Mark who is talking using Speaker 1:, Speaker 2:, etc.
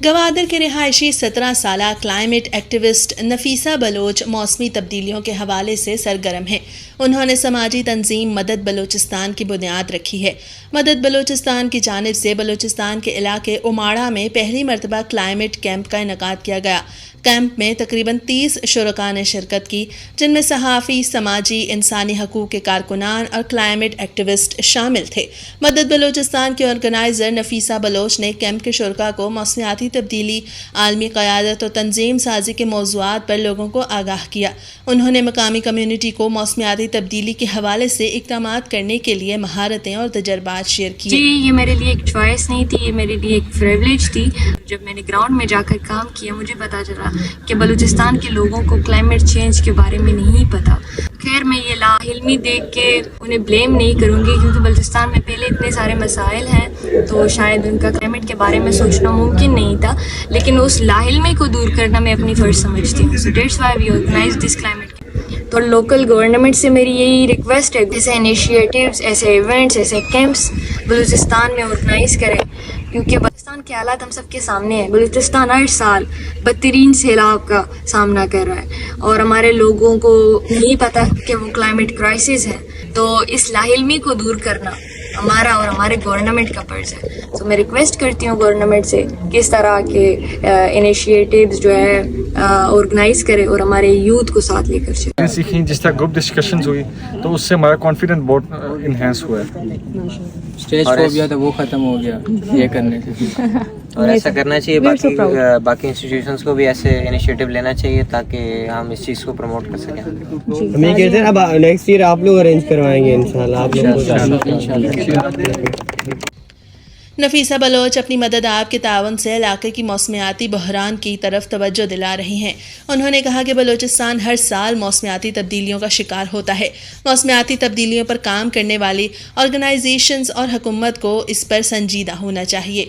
Speaker 1: گوادر کے رہائشی 17 سالہ کلائمیٹ ایکٹیوسٹ نفیسہ بلوچ موسمی تبدیلیوں کے حوالے سے سرگرم ہیں۔ انہوں نے سماجی تنظیم مدد بلوچستان کی بنیاد رکھی ہے۔ مدد بلوچستان کی جانب سے بلوچستان کے علاقے اماڑہ میں پہلی مرتبہ کلائمیٹ کیمپ کا انعقاد کیا گیا۔ کیمپ میں تقریباً 30 شرکاء نے شرکت کی، جن میں صحافی، سماجی، انسانی حقوق کے کارکنان اور کلائمیٹ ایکٹیوسٹ شامل تھے۔ مدد بلوچستان کے آرگنائزر نفیسہ بلوچ نے کیمپ کے شرکاء کو موسمیاتی تبدیلی، عالمی قیادت اور تنظیم سازی کے موضوعات پر لوگوں کو آگاہ کیا۔ انہوں نے مقامی کمیونٹی کو موسمیاتی تبدیلی کے حوالے سے اقدامات کرنے کے لیے مہارتیں اور تجربات شیئر کیے۔
Speaker 2: جی، یہ میرے لیے ایک چوائس نہیں تھی، یہ میرے لیے ایک پریولیج تھی۔ جب میں نے گراؤنڈ میں جا کر کام کیا، مجھے پتا چلا کہ بلوچستان کے لوگوں کو کلائمیٹ چینج کے بارے میں نہیں پتا۔ خیر، میں یہ لاعلمی دیکھ کے انہیں بلیم نہیں کروں گی، کیونکہ بلوچستان میں پہلے اتنے سارے مسائل ہیں تو شاید ان کا کلائمیٹ کے بارے میں سوچنا ممکن نہیں تھا، لیکن اس لاعلمی کو دور کرنا میں اپنی فرض سمجھتی ہوں۔ So that's why we organise this climate. تو لوکل گورنمنٹ سے میری یہی ریکویسٹ ہے، ایسے انیشیٹیوز، ایسے ایونٹس، ایسے کیمپس بلوچستان میں آرگنائز کریں، کیونکہ بلوچستان کے حالات ہم سب کے سامنے ہیں۔ بلوچستان ہر سال بدترین سیلاب کا سامنا کر رہا ہے اور ہمارے لوگوں کو نہیں پتہ کہ وہ کلائمیٹ کرائسس ہے، تو اس لاعلمی کو دور کرنا ہمارا اور ہمارے گورنمنٹ کا فرض ہے۔ تو میں ریکویسٹ کرتی ہوں گورنمنٹ سے کہ اس طرح کے انیشیٹیوز جو ہے آرگنائز کرے اور ہمارے یوتھ کو ساتھ لے کر چلے۔
Speaker 3: سیکھیں، جس طرح گروپ ڈسکشنز ہوئی تو اس سے ہمارا کانفیڈنس بہت انہینس ہوا ہے۔
Speaker 4: اسٹیج فوبیا تھا وہ ختم ہو گیا یہ کرنے سے،
Speaker 5: اور ایسا کرنا چاہیے، باقی انسٹیٹیوشنس کو بھی ایسے انیشیٹو لینا چاہیے تاکہ ہم اس چیز کو پروموٹ کر سکیں۔
Speaker 6: ہم یہ کہتے ہیں اب نیکسٹ ایئر آپ لوگ ارینج کروائیں گے انشاءاللہ، آپ لوگ۔
Speaker 1: نفیسہ بلوچ اپنی مدد آپ کے تعاون سے علاقے کی موسمیاتی بحران کی طرف توجہ دلا رہی ہیں۔ انہوں نے کہا کہ بلوچستان ہر سال موسمیاتی تبدیلیوں کا شکار ہوتا ہے۔ موسمیاتی تبدیلیوں پر کام کرنے والی آرگنائزیشنز اور حکومت کو اس پر سنجیدہ ہونا چاہیے۔